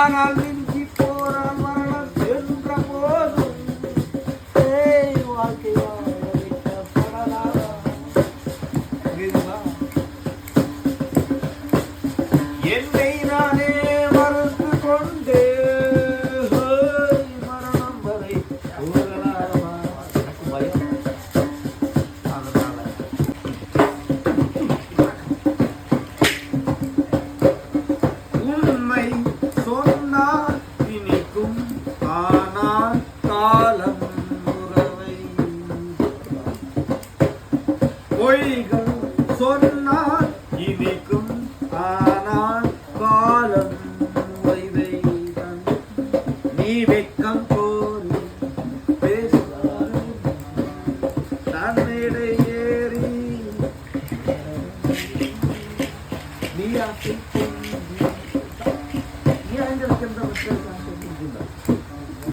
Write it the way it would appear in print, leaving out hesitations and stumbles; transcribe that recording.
ஆனால் மிஞ்சி போனால் மரணம் சென்ற போதும் வாழ்க்கையாக என்னை நானே மறந்து கொண்டு மரணம் வரை எனக்கு பயம். அதனால உண்மை சொன்னால் இனிக்கும், ஆனால் காலம் உறவை. பொய்கள் சொன்னால் இனிக்கும், ஆனால் காலம் வைவைதான். நீ வெக்கம் கோரி பேசுவார் தன்னிடை ஏறி நீ ஆசை நீ அங்கிருக்கின்ற மக்கள்